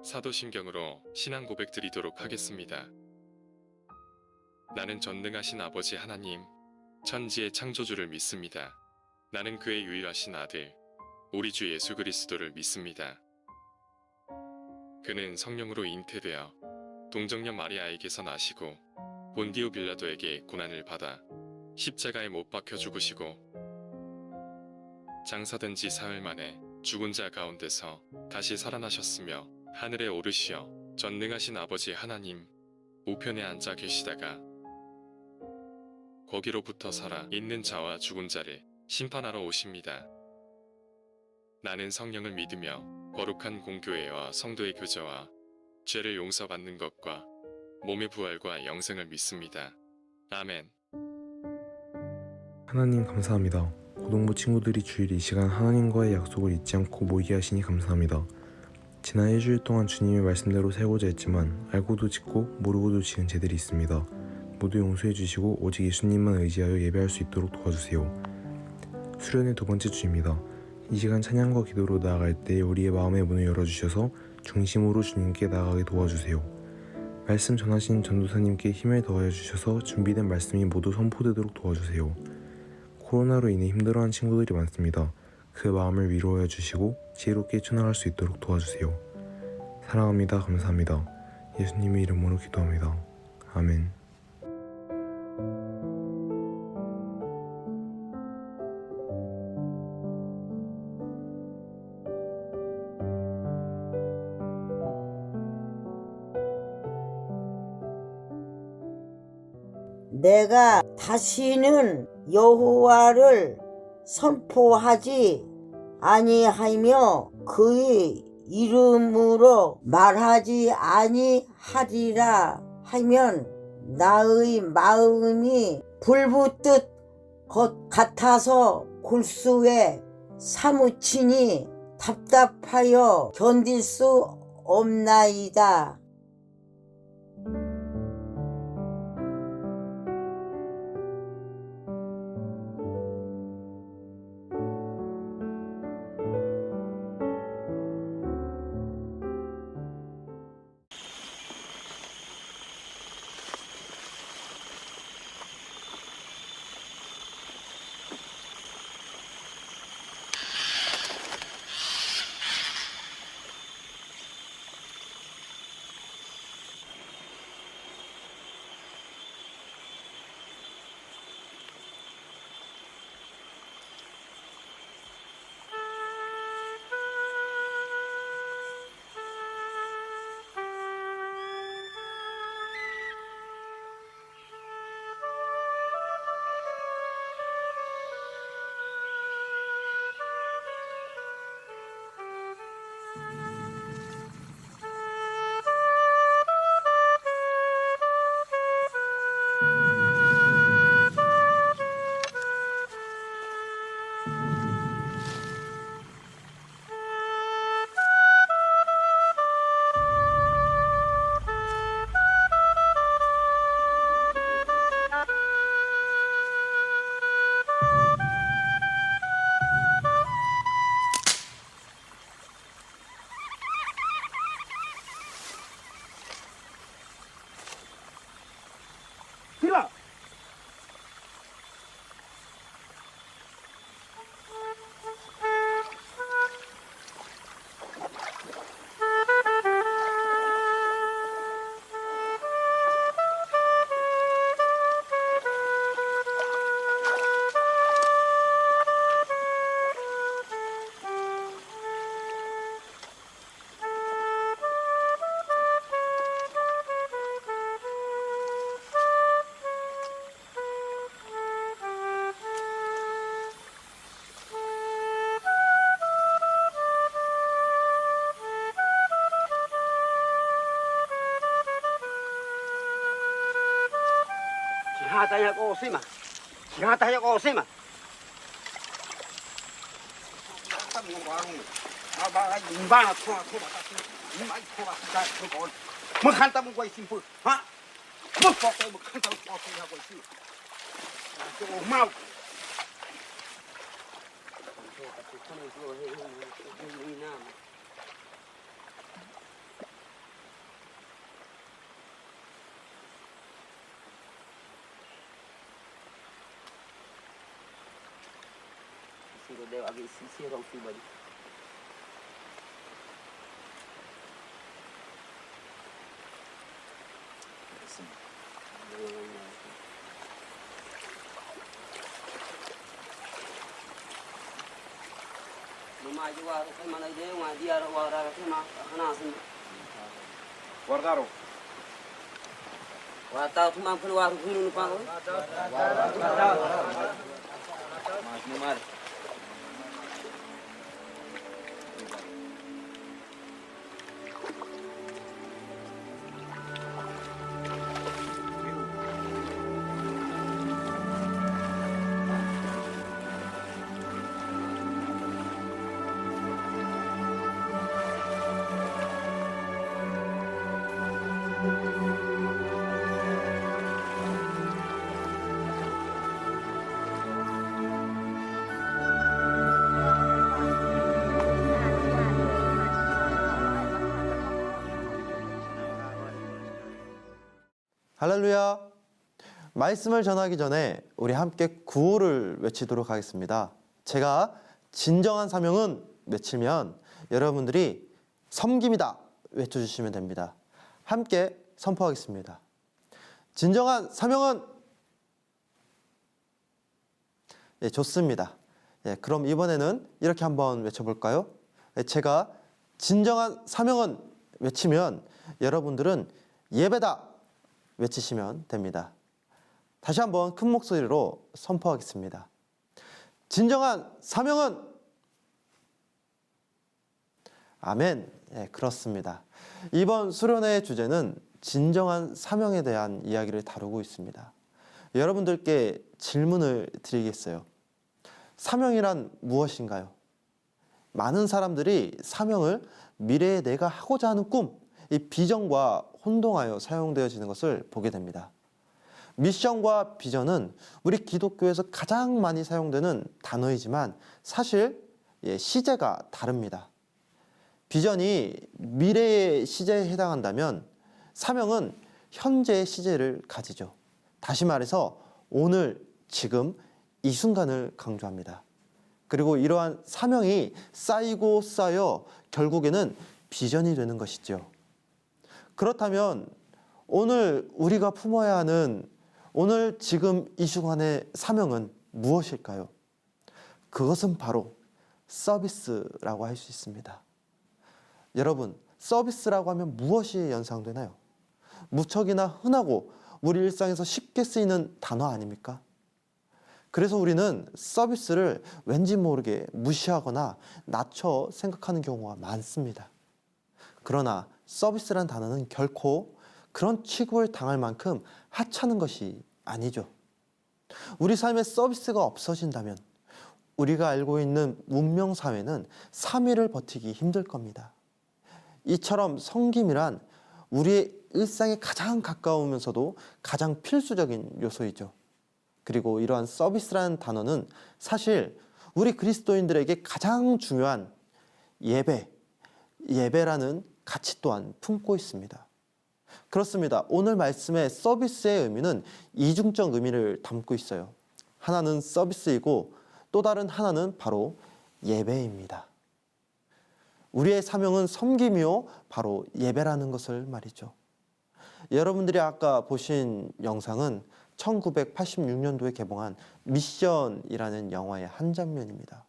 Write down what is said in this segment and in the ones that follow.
사도신경으로 신앙 고백 드리도록 하겠습니다. 나는 전능하신 아버지 하나님, 천지의 창조주를 믿습니다. 나는 그의 유일하신 아들, 우리 주 예수 그리스도를 믿습니다. 그는 성령으로 잉태되어 동정녀 마리아에게서 나시고 본디오 빌라도에게 고난을 받아 십자가에 못 박혀 죽으시고 장사된 지 사흘 만에 죽은 자 가운데서 다시 살아나셨으며 하늘에 오르시어 전능하신 아버지 하나님 우편에 앉아 계시다가 거기로부터 살아 있는 자와 죽은 자를 심판하러 오십니다. 나는 성령을 믿으며 거룩한 공교회와 성도의 교제와 죄를 용서받는 것과 몸의 부활과 영생을 믿습니다. 아멘. 하나님 감사합니다. 고등부 친구들이 주일 이 시간 하나님과의 약속을 잊지 않고 모이게 하시니 감사합니다. 지난 일주일 동안 주님의 말씀대로 살고자 했지만 알고도 짓고 모르고도 지은 죄들이 있습니다. 모두 용서해 주시고 오직 예수님만 의지하여 예배할 수 있도록 도와주세요. 수련의 두 번째 주입니다. 이 시간 찬양과 기도로 나아갈 때 우리의 마음의 문을 열어주셔서 중심으로 주님께 나아가게 도와주세요. 말씀 전하신 전도사님께 힘을 더하여 주셔서 준비된 말씀이 모두 선포되도록 도와주세요. 코로나로 인해 힘들어하는 친구들이 많습니다. 그 마음을 위로하여 주시고 지혜롭게 헤쳐나갈 수 있도록 도와주세요. 사랑합니다. 감사합니다. 예수님의 이름으로 기도합니다. 아멘. 내가 다시는 여호와를 선포하지 아니하며 그의 이름으로 말하지 아니하리라 하면 나의 마음이 불붙듯 것 같아서 골수에 사무치니 답답하여 견딜 수 없나이다. 들어! 지하다야 오세마. 지하다야 오세마. 아, 인바나 토마. 인바나 토마. 자, 그거. 뭐 간다면 거 있으면 뭐, 아? 뭐 먹고 뭐 간다면 뭐 하고 있지. 저 마우. suruh dia ambil sisi orang tu balik. Rumah juga saya mana dia, rumah dia orang saya mah anak sini. Guardaro. Wah tahu tu mampu luar gunung apa? Mas Numar. 할렐루야. 말씀을 전하기 전에 우리 함께 구호를 외치도록 하겠습니다. 제가 진정한 사명은 외치면 여러분들이 섬김이다 외쳐주시면 됩니다. 함께 선포하겠습니다. 진정한 사명은 좋습니다. 그럼 이번에는 이렇게 한번 외쳐볼까요? 제가 진정한 사명은 외치면 여러분들은 예배다 외치시면 됩니다. 다시 한번 큰 목소리로 선포하겠습니다. 진정한 사명은 아멘. 그렇습니다. 이번 수련회의 주제는 진정한 사명에 대한 이야기를 다루고 있습니다. 여러분들께 질문을 드리겠어요. 사명이란 무엇인가요? 많은 사람들이 사명을 미래에 내가 하고자 하는 꿈, 이 비전과 혼동하여 사용되어지는 것을 보게 됩니다. 미션과 비전은 우리 기독교에서 가장 많이 사용되는 단어이지만 사실 시제가 다릅니다. 비전이 미래의 시제에 해당한다면 사명은 현재의 시제를 가지죠. 다시 말해서 오늘, 지금, 이 순간을 강조합니다. 그리고 이러한 사명이 쌓이고 쌓여 결국에는 비전이 되는 것이죠. 그렇다면 오늘 우리가 품어야 하는 오늘 지금 이 순간의 사명은 무엇일까요? 그것은 바로 서비스라고 할 수 있습니다. 여러분, 서비스라고 하면 무엇이 연상되나요? 무척이나 흔하고 우리 일상에서 쉽게 쓰이는 단어 아닙니까? 그래서 우리는 서비스를 왠지 모르게 무시하거나 낮춰 생각하는 경우가 많습니다. 그러나 서비스란 단어는 결코 그런 취급을 당할 만큼 하찮은 것이 아니죠. 우리 삶에 서비스가 없어진다면 우리가 알고 있는 문명사회는 3일을 버티기 힘들 겁니다. 이처럼 섬김이란 우리의 일상에 가장 가까우면서도 가장 필수적인 요소이죠. 그리고 이러한 서비스라는 단어는 사실 우리 그리스도인들에게 가장 중요한 예배라는 가치 또한 품고 있습니다. 그렇습니다. 오늘 말씀의 서비스의 의미는 이중적 의미를 담고 있어요. 하나는 서비스이고 또 다른 하나는 바로 예배입니다. 우리의 사명은 섬김이요 바로 예배라는 것을 말이죠. 여러분들이 아까 보신 영상은 1986년도에 개봉한 미션이라는 영화의 한 장면입니다.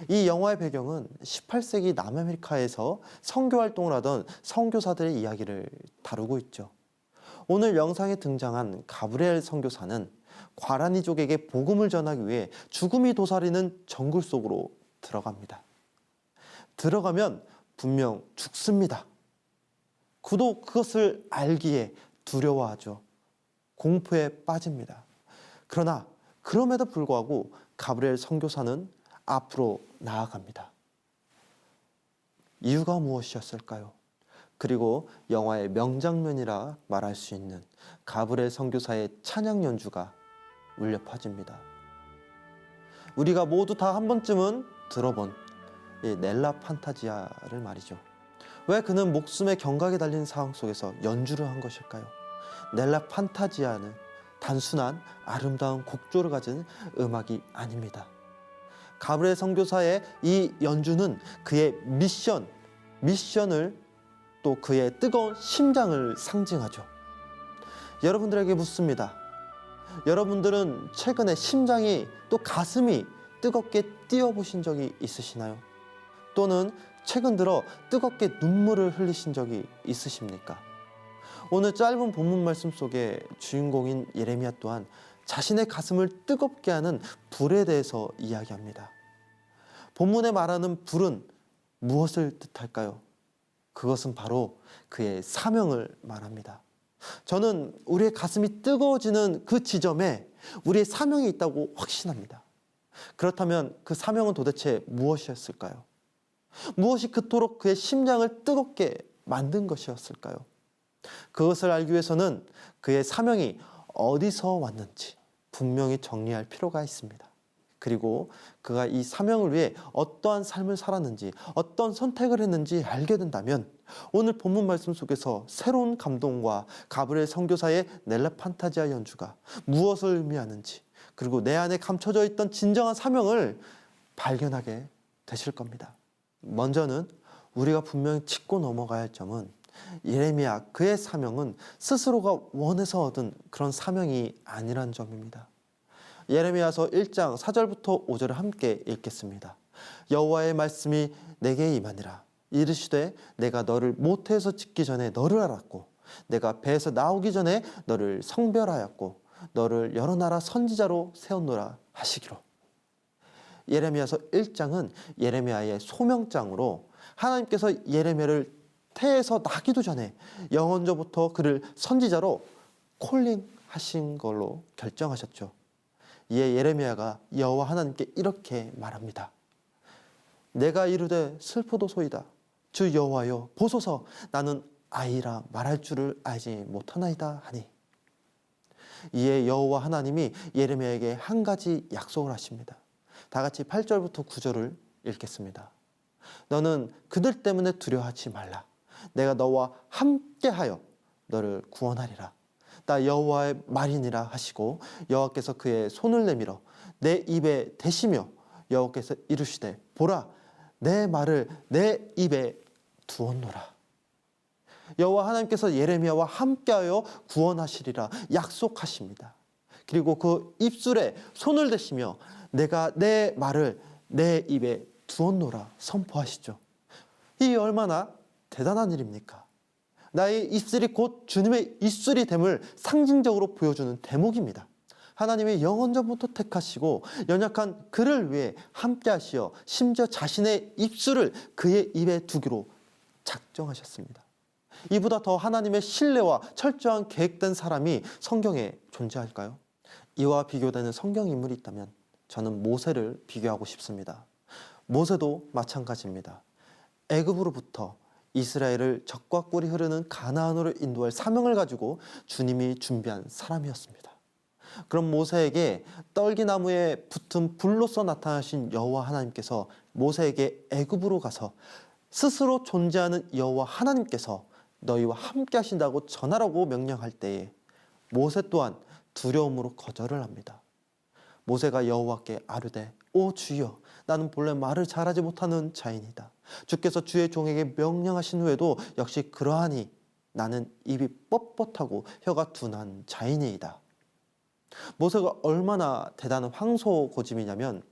이 영화의 배경은 18세기 남아메리카에서 선교활동을 하던 선교사들의 이야기를 다루고 있죠. 오늘 영상에 등장한 가브리엘 선교사는 과라니족에게 복음을 전하기 위해 죽음이 도사리는 정글 속으로 들어갑니다. 들어가면 분명 죽습니다. 그도 그것을 알기에 두려워하죠. 공포에 빠집니다. 그러나 그럼에도 불구하고 가브리엘 선교사는 앞으로 나아갑니다. 이유가 무엇이었을까요? 그리고 영화의 명장면이라 말할 수 있는 가브리엘 선교사의 찬양 연주가 울려 퍼집니다. 우리가 모두 다 한 번쯤은 들어본 이 넬라 판타지아를 말이죠. 왜 그는 목숨의 경각에 달린 상황 속에서 연주를 한 것일까요? 넬라 판타지아는 단순한 아름다운 곡조를 가진 음악이 아닙니다. 가브리엘 선교사의 이 연주는 그의 미션을 또 그의 뜨거운 심장을 상징하죠. 여러분들에게 묻습니다. 여러분들은 최근에 심장이 또 가슴이 뜨겁게 뛰어보신 적이 있으시나요? 또는 최근 들어 뜨겁게 눈물을 흘리신 적이 있으십니까? 오늘 짧은 본문 말씀 속에 주인공인 예레미야 또한 자신의 가슴을 뜨겁게 하는 불에 대해서 이야기합니다. 본문에 말하는 불은 무엇을 뜻할까요? 그것은 바로 그의 사명을 말합니다. 저는 우리의 가슴이 뜨거워지는 그 지점에 우리의 사명이 있다고 확신합니다. 그렇다면 그 사명은 도대체 무엇이었을까요? 무엇이 그토록 그의 심장을 뜨겁게 만든 것이었을까요? 그것을 알기 위해서는 그의 사명이 어디서 왔는지 분명히 정리할 필요가 있습니다. 그리고 그가 이 사명을 위해 어떠한 삶을 살았는지, 어떤 선택을 했는지 알게 된다면 오늘 본문 말씀 속에서 새로운 감동과 가브리엘 선교사의 넬라 판타지아 연주가 무엇을 의미하는지, 그리고 내 안에 감춰져 있던 진정한 사명을 발견하게 되실 겁니다. 먼저는 우리가 분명히 짚고 넘어가야 할 점은 예레미야 그의 사명은 스스로가 원해서 얻은 그런 사명이 아니란 점입니다. 예레미야서 1장 4절부터 5절을 함께 읽겠습니다. 여호와의 말씀이 내게 임하니라. 이르시되 내가 너를 모태에서 짓기 전에 너를 알았고 내가 배에서 나오기 전에 너를 성별하였고 너를 여러 나라 선지자로 세웠노라 하시기로. 예레미야서 1장은 예레미야의 소명장으로 하나님께서 예레미야를 태에서 나기도 전에 영원전부터 그를 선지자로 콜링하신 걸로 결정하셨죠. 이에 예레미야가 여호와 하나님께 이렇게 말합니다. 내가 이르되 슬프도소이다. 주 여호와여 보소서 나는 아이라 말할 줄을 알지 못하나이다 하니. 이에 여호와 하나님이 예레미야에게 한 가지 약속을 하십니다. 다 같이 8절부터 9절을 읽겠습니다. 너는 그들 때문에 두려워하지 말라. 내가 너와 함께하여 너를 구원하리라. 나 여호와의 말이니라 하시고 여호와께서 그의 손을 내밀어 내 입에 대시며 여호와께서 이르시되 보라 내 말을 내 입에 두었노라. 여호와 하나님께서 예레미야와 함께하여 구원하시리라 약속하십니다. 그리고 그 입술에 손을 대시며 내가 내 말을 내 입에 두었노라 선포하시죠. 이 얼마나 대단한 일입니까? 나의 입술이 곧 주님의 입술이 됨을 상징적으로 보여주는 대목입니다. 하나님의 영원전부터 택하시고 연약한 그를 위해 함께 하시어 심지어 자신의 입술을 그의 입에 두기로 작정하셨습니다. 이보다 더 하나님의 신뢰와 철저한 계획된 사람이 성경에 존재할까요? 이와 비교되는 성경 인물이 있다면 저는 모세를 비교하고 싶습니다. 모세도 마찬가지입니다. 애굽으로부터 이스라엘을 적과 꿀이 흐르는 가나안으로 인도할 사명을 가지고 주님이 준비한 사람이었습니다. 그럼 모세에게 떨기나무에 붙은 불로서 나타나신 여호와 하나님께서 모세에게 애굽으로 가서 스스로 존재하는 여호와 하나님께서 너희와 함께 하신다고 전하라고 명령할 때에 모세 또한 두려움으로 거절을 합니다. 모세가 여호와께 아뢰되 오 주여 나는 본래 말을 잘하지 못하는 자이니다. 주께서 주의 종에게 명령하신 후에도 역시 그러하니 나는 입이 뻣뻣하고 혀가 둔한 자이니이다. 모세가 얼마나 대단한 황소고집이냐면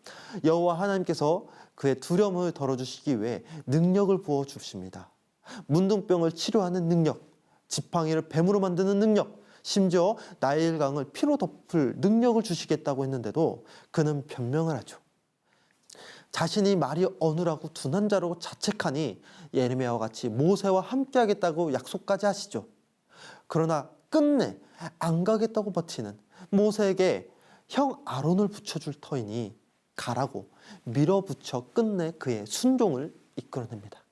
여호와 하나님께서 그의 두려움을 덜어주시기 위해 능력을 부어주십니다. 문둥병을 치료하는 능력, 지팡이를 뱀으로 만드는 능력, 심지어 나일강을 피로 덮을 능력을 주시겠다고 했는데도 그는 변명을 하죠. 자신이 말이 어눌하고 둔한 자로 자책하니 예레미야와 같이 모세와 함께 하겠다고 약속까지 하시죠. 그러나 끝내 안 가겠다고 버티는 모세에게 형 아론을 붙여줄 터이니 가라고 밀어붙여 끝내 그의 순종을 이끌어냅니다.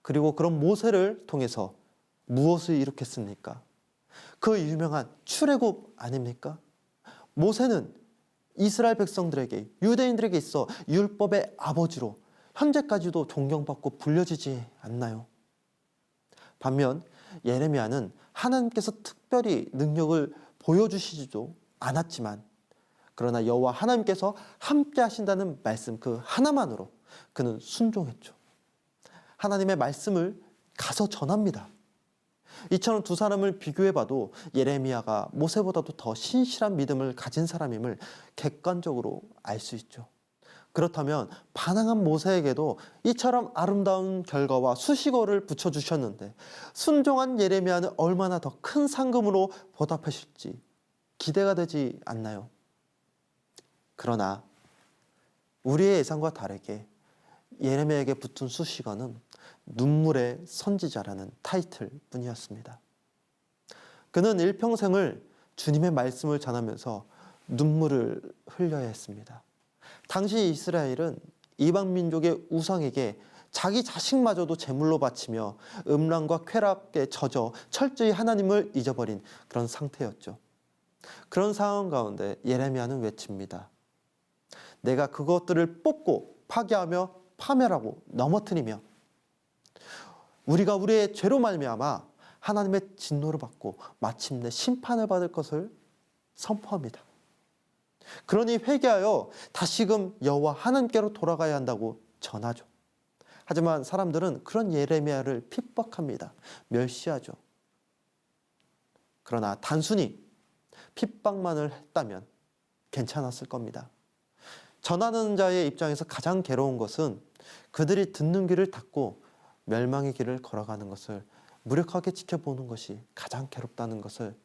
그리고 그런 모세를 통해서 무엇을 일으켰습니까? 그 유명한 출애굽 아닙니까? 모세는 이스라엘 백성들에게 유대인들에게 있어 율법의 아버지로 현재까지도 존경받고 불려지지 않나요? 반면 예레미야는 하나님께서 특별히 능력을 보여주시지도 않았지만 그러나 여호와 하나님께서 함께 하신다는 말씀 그 하나만으로 그는 순종했죠. 하나님의 말씀을 가서 전합니다. 이처럼 두 사람을 비교해봐도 예레미야가 모세보다도 더 신실한 믿음을 가진 사람임을 객관적으로 알 수 있죠. 그렇다면 반항한 모세에게도 이처럼 아름다운 결과와 수식어를 붙여주셨는데 순종한 예레미야는 얼마나 더 큰 상금으로 보답하실지 기대가 되지 않나요? 그러나 우리의 예상과 다르게 예레미야에게 붙은 수식어는 눈물의 선지자라는 타이틀 뿐이었습니다. 그는 일평생을 주님의 말씀을 전하면서 눈물을 흘려야 했습니다. 당시 이스라엘은 이방 민족의 우상에게 자기 자식마저도 제물로 바치며 음란과 쾌락에 젖어 철저히 하나님을 잊어버린 그런 상태였죠. 그런 상황 가운데 예레미야는 외칩니다. 내가 그것들을 뽑고 파괴하며 파멸하고 넘어뜨리며 우리가 우리의 죄로 말미암아 하나님의 진노를 받고 마침내 심판을 받을 것을 선포합니다. 그러니 회개하여 다시금 여호와 하나님께로 돌아가야 한다고 전하죠. 하지만 사람들은 그런 예레미야를 핍박합니다. 멸시하죠. 그러나 단순히 핍박만을 했다면 괜찮았을 겁니다. 전하는 자의 입장에서 가장 괴로운 것은 그들이 듣는 귀를 닫고 멸망의 길을 걸어가는 것을 무력하게 지켜보는 것이 가장 괴롭다는 것을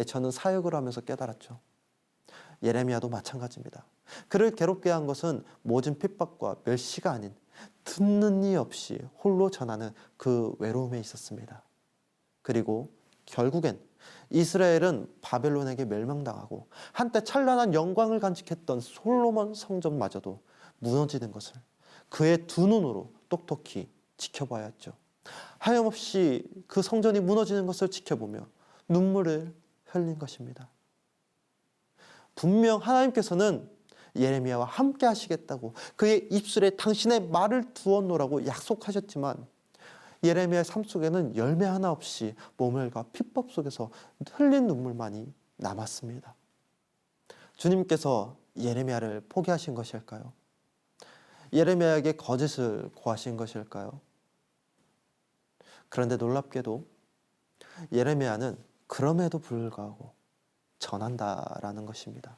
저는 사역을 하면서 깨달았죠. 예레미야도 마찬가지입니다. 그를 괴롭게 한 것은 모진 핍박과 멸시가 아닌 듣는 이 없이 홀로 전하는 그 외로움에 있었습니다. 그리고 결국엔 이스라엘은 바벨론에게 멸망당하고 한때 찬란한 영광을 간직했던 솔로몬 성전마저도 무너지는 것을 그의 두 눈으로 똑똑히 지켜봐야 했죠. 하염없이 그 성전이 무너지는 것을 지켜보며 눈물을 흘린 것입니다. 분명 하나님께서는 예레미야와 함께 하시겠다고 그의 입술에 당신의 말을 두었노라고 약속하셨지만 예레미야의 삶 속에는 열매 하나 없이 모멸과 핍박 속에서 흘린 눈물만이 남았습니다. 주님께서 예레미야를 포기하신 것일까요? 예레미야에게 거짓을 고하신 것일까요? 그런데 놀랍게도 예레미야는 그럼에도 불구하고 전한다라는 것입니다.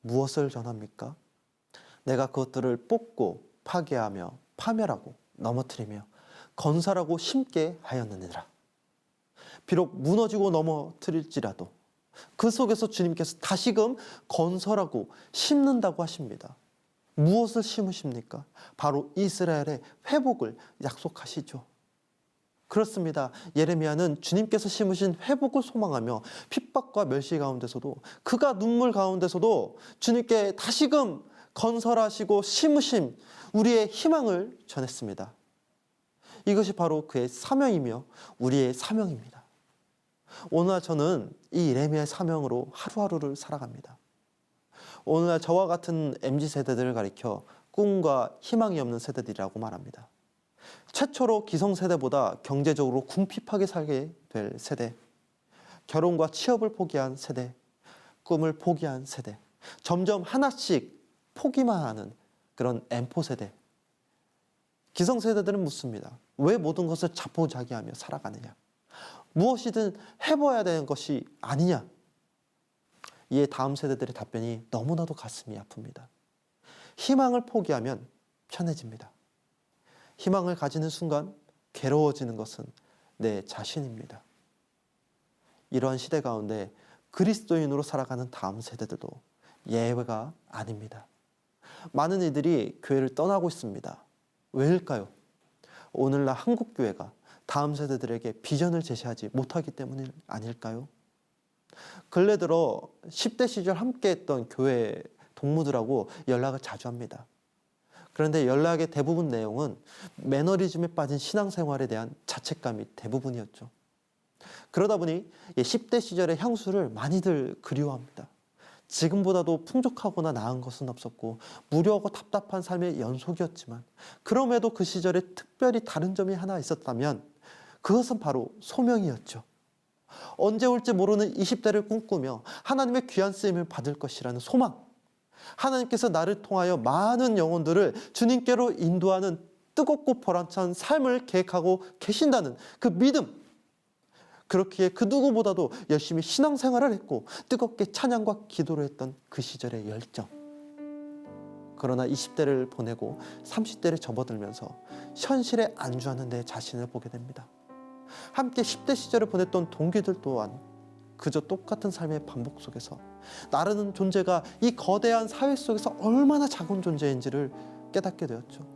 무엇을 전합니까? 내가 그것들을 뽑고 파괴하며 파멸하고 넘어뜨리며 건설하고 심게 하였느니라. 비록 무너지고 넘어뜨릴지라도 그 속에서 주님께서 다시금 건설하고 심는다고 하십니다. 무엇을 심으십니까? 바로 이스라엘의 회복을 약속하시죠. 그렇습니다. 예레미야는 주님께서 심으신 회복을 소망하며 핍박과 멸시 가운데서도 그가 눈물 가운데서도 주님께 다시금 건설하시고 심으신 우리의 희망을 전했습니다. 이것이 바로 그의 사명이며 우리의 사명입니다. 오늘날 저는 이 예레미야의 사명으로 하루하루를 살아갑니다. 오늘날 저와 같은 MZ세대들을 가리켜 꿈과 희망이 없는 세대들이라고 말합니다. 최초로 기성세대보다 경제적으로 궁핍하게 살게 될 세대, 결혼과 취업을 포기한 세대, 꿈을 포기한 세대, 점점 하나씩 포기만 하는 그런 M4세대. 기성세대들은 묻습니다. 왜 모든 것을 자포자기하며 살아가느냐? 무엇이든 해봐야 되는 것이 아니냐? 이에 다음 세대들의 답변이 너무나도 가슴이 아픕니다. 희망을 포기하면 편해집니다. 희망을 가지는 순간 괴로워지는 것은 내 자신입니다. 이러한 시대 가운데 그리스도인으로 살아가는 다음 세대들도 예외가 아닙니다. 많은 이들이 교회를 떠나고 있습니다. 왜일까요? 오늘날 한국교회가 다음 세대들에게 비전을 제시하지 못하기 때문 아닐까요? 근래 들어 10대 시절 함께했던 교회 동무들하고 연락을 자주 합니다. 그런데 연락의 대부분 내용은 매너리즘에 빠진 신앙생활에 대한 자책감이 대부분이었죠. 그러다 보니 10대 시절의 향수를 많이들 그리워합니다. 지금보다도 풍족하거나 나은 것은 없었고 무료하고 답답한 삶의 연속이었지만 그럼에도 그 시절에 특별히 다른 점이 하나 있었다면 그것은 바로 소명이었죠. 언제 올지 모르는 20대를 꿈꾸며 하나님의 귀한 쓰임을 받을 것이라는 소망, 하나님께서 나를 통하여 많은 영혼들을 주님께로 인도하는 뜨겁고 보람찬 삶을 계획하고 계신다는 그 믿음, 그렇기에 그 누구보다도 열심히 신앙생활을 했고 뜨겁게 찬양과 기도를 했던 그 시절의 열정. 그러나 20대를 보내고 30대를 접어들면서 현실에 안주하는 내 자신을 보게 됩니다. 함께 10대 시절을 보냈던 동기들 또한 그저 똑같은 삶의 반복 속에서 나라는 존재가 이 거대한 사회 속에서 얼마나 작은 존재인지를 깨닫게 되었죠.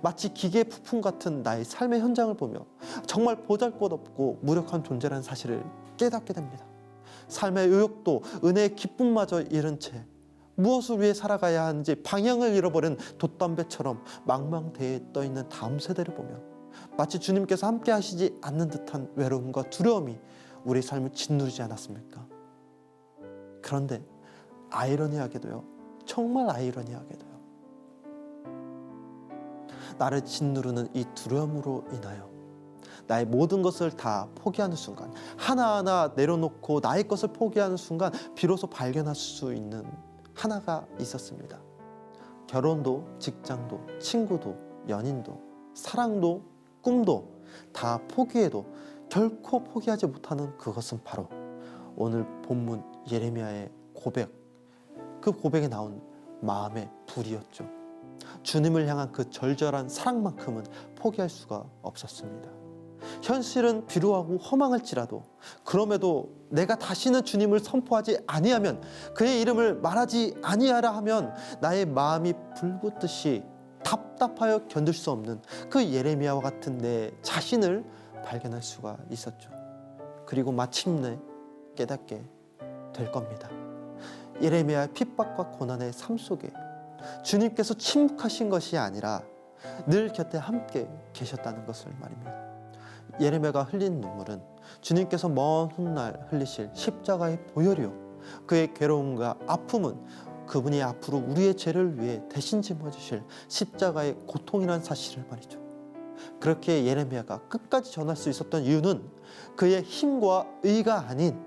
마치 기계의 부품 같은 나의 삶의 현장을 보며 정말 보잘것없고 무력한 존재라는 사실을 깨닫게 됩니다. 삶의 의욕도 은혜의 기쁨마저 잃은 채 무엇을 위해 살아가야 하는지 방향을 잃어버린 돛담배처럼 망망대해에 떠있는 다음 세대를 보며 마치 주님께서 함께 하시지 않는 듯한 외로움과 두려움이 우리 삶을 짓누르지 않았습니까? 그런데 아이러니하게도요, 정말 아이러니하게도요, 나를 짓누르는 이 두려움으로 인하여 나의 모든 것을 다 포기하는 순간, 하나하나 내려놓고 나의 것을 포기하는 순간 비로소 발견할 수 있는 하나가 있었습니다. 결혼도, 직장도, 친구도, 연인도, 사랑도, 꿈도 다 포기해도 결코 포기하지 못하는 그것은 바로 오늘 본문 예레미야의 고백, 그 고백에 나온 마음의 불이었죠. 주님을 향한 그 절절한 사랑만큼은 포기할 수가 없었습니다. 현실은 비루하고 허망할지라도 그럼에도 내가 다시는 주님을 선포하지 아니하면, 그의 이름을 말하지 아니하라 하면 나의 마음이 불붙듯이 답답하여 견딜 수 없는 그 예레미야와 같은 내 자신을 발견할 수가 있었죠. 그리고 마침내 깨닫게 될 겁니다. 예레미야의 핍박과 고난의 삶 속에 주님께서 침묵하신 것이 아니라 늘 곁에 함께 계셨다는 것을 말입니다. 예레미야가 흘린 눈물은 주님께서 먼 훗날 흘리실 십자가의 보혈이요, 그의 괴로움과 아픔은 그분이 앞으로 우리의 죄를 위해 대신 짊어지실 십자가의 고통이라는 사실을 말이죠. 그렇게 예레미야가 끝까지 전할 수 있었던 이유는 그의 힘과 의가 아닌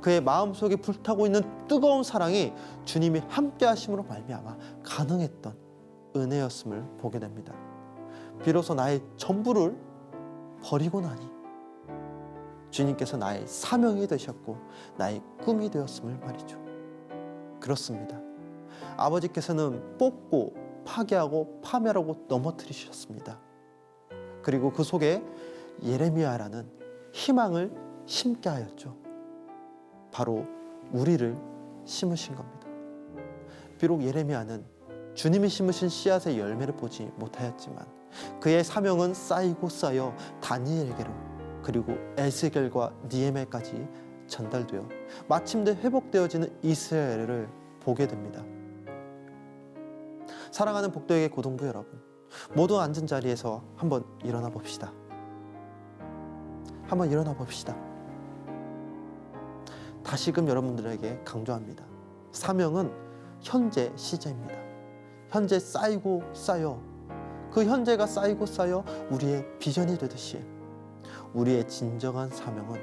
그의 마음속에 불타고 있는 뜨거운 사랑이 주님이 함께 하심으로 말미암아 가능했던 은혜였음을 보게 됩니다. 비로소 나의 전부를 버리고 나니 주님께서 나의 사명이 되셨고 나의 꿈이 되었음을 말이죠. 그렇습니다. 아버지께서는 뽑고 파괴하고 파멸하고 넘어뜨리셨습니다. 그리고 그 속에 예레미야라는 희망을 심게 하였죠. 바로 우리를 심으신 겁니다. 비록 예레미야는 주님이 심으신 씨앗의 열매를 보지 못하였지만 그의 사명은 쌓이고 쌓여 다니엘에게로, 그리고 에스겔과 니에미야까지 전달되어 마침내 회복되어지는 이스라엘을 보게 됩니다. 사랑하는 복도에게 고동부 여러분, 모두 앉은 자리에서 한번 일어나 봅시다. 한번 일어나 봅시다. 다시금 여러분들에게 강조합니다. 사명은 현재 시제입니다. 현재 쌓이고 쌓여, 그 현재가 쌓이고 쌓여 우리의 비전이 되듯이 우리의 진정한 사명은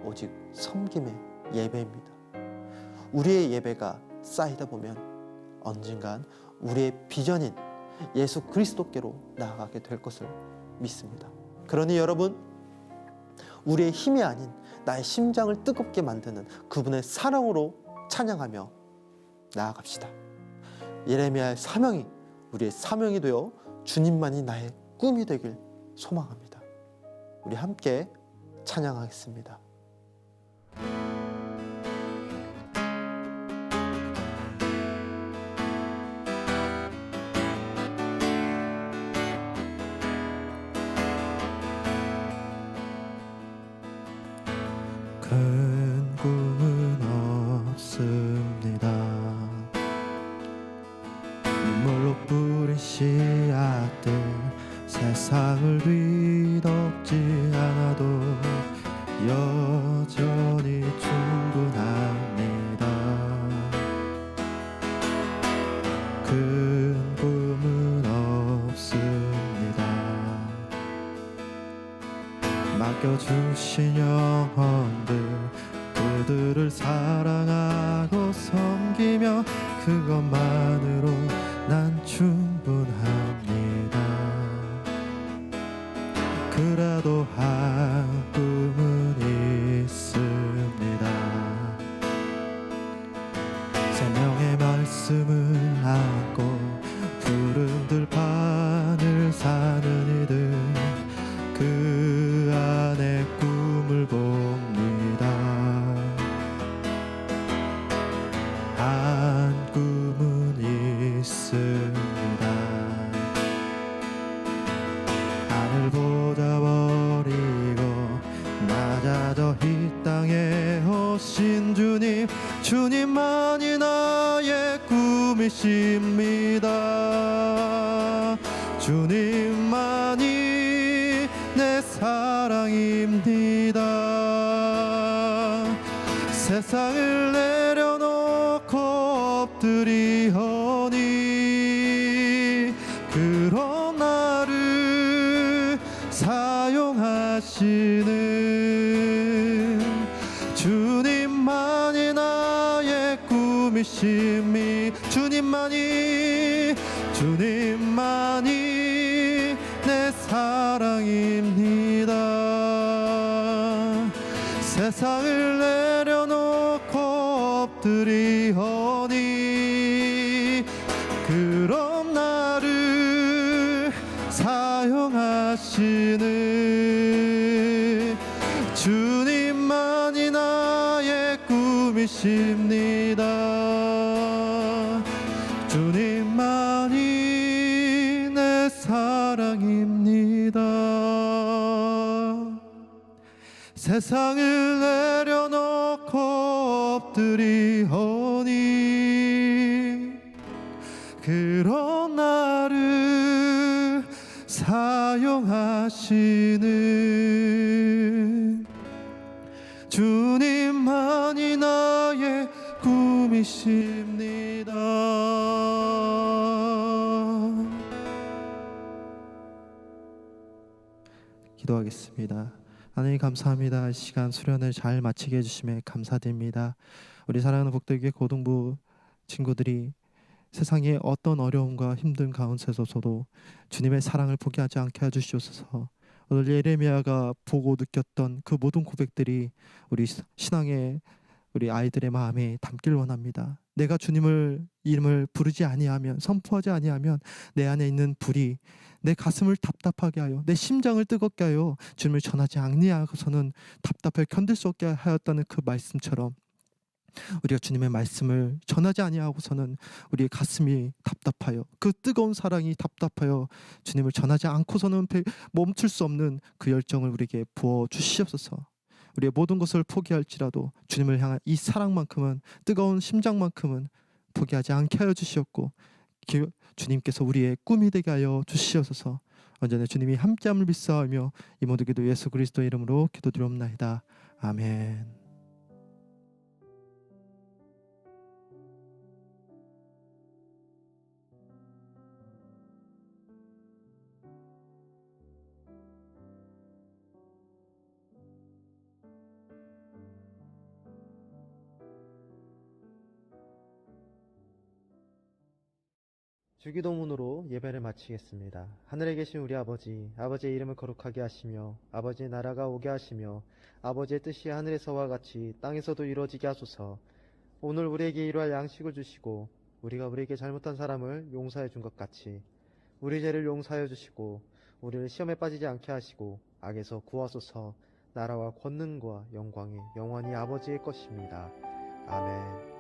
오직 섬김의 예배입니다. 우리의 예배가 쌓이다 보면 언젠간 우리의 비전인 예수 그리스도께로 나아가게 될 것을 믿습니다. 그러니 여러분, 우리의 힘이 아닌 나의 심장을 뜨겁게 만드는 그분의 사랑으로 찬양하며 나아갑시다. 예레미야의 사명이 우리의 사명이 되어 주님만이 나의 꿈이 되길 소망합니다. 우리 함께 찬양하겠습니다. 큰 꿈은 없습니다. 눈물로 뿌린 씨앗들 세상을 뒤덮지 않아도 자녀들을 사랑하고 섬기며 그것만으로 난 충분합니다. 그래도 한 꿈은 있습니다. 생명의 말씀을 안고 푸른 들판을 사는 이들, 그 안에 꿈을 봅니다. 한 꿈은 있습니다. 하늘 보자 버리고 낮아져 이 땅에 오신 주님, 주님만이 나의 꿈이십니다. 주님만이 내 사랑입니다. 세상을 내려놓고 엎드리오니 그런 나를 사용하시는 주님만이 나의 꿈이십니. 주님만이 내 사랑입니다. 세상을 내려놓고 엎드리오니 그런 나를 사용하시는 주님만이 나의 꿈이십니다. 주님만이 내 사랑입니다. 세상을 내려놓고 엎드리오니 그런 나를 사용하시는 주님만이 나의 꿈이십니다. 기도하겠습니다. 하나님 감사합니다. 이 시간 수련을 잘 마치게 해주심에 감사드립니다. 우리 사랑하는 복되게 고등부 친구들이 세상의 어떤 어려움과 힘든 가운데서도 주님의 사랑을 포기하지 않게 해주시옵소서. 오늘 예레미야가 보고 느꼈던 그 모든 고백들이 우리 신앙의 우리 아이들의 마음에 담길 원합니다. 내가 주님을 이름을 부르지 아니하면, 선포하지 아니하면 내 안에 있는 불이 내 가슴을 답답하게 하여 내 심장을 뜨겁게 하여 주님을 전하지 아니하고서는 답답해 견딜 수 없게 하였다는 그 말씀처럼 우리가 주님의 말씀을 전하지 아니하고서는 우리의 가슴이 답답하여, 그 뜨거운 사랑이 답답하여 주님을 전하지 않고서는 멈출 수 없는 그 열정을 우리에게 부어 주시옵소서. 우리의 모든 것을 포기할지라도 주님을 향한 이 사랑만큼은, 뜨거운 심장만큼은 포기하지 않게 하여 주시옵고 주님께서 우리의 꿈이 되게 하여 주시옵소서. 언제나 주님이 함께함을 믿사오며 이 모든 기도 예수 그리스도의 이름으로 기도드리옵나이다. 아멘. 주기도문으로 예배를 마치겠습니다. 하늘에 계신 우리 아버지, 아버지의 이름을 거룩하게 하시며 아버지의 나라가 오게 하시며 아버지의 뜻이 하늘에서와 같이 땅에서도 이루어지게 하소서. 오늘 우리에게 일용할 양식을 주시고 우리가 우리에게 잘못한 사람을 용서해 준 것 같이 우리 죄를 용서하여 주시고 우리를 시험에 빠지지 않게 하시고 악에서 구하소서. 나라와 권능과 영광이 영원히 아버지의 것입니다. 아멘.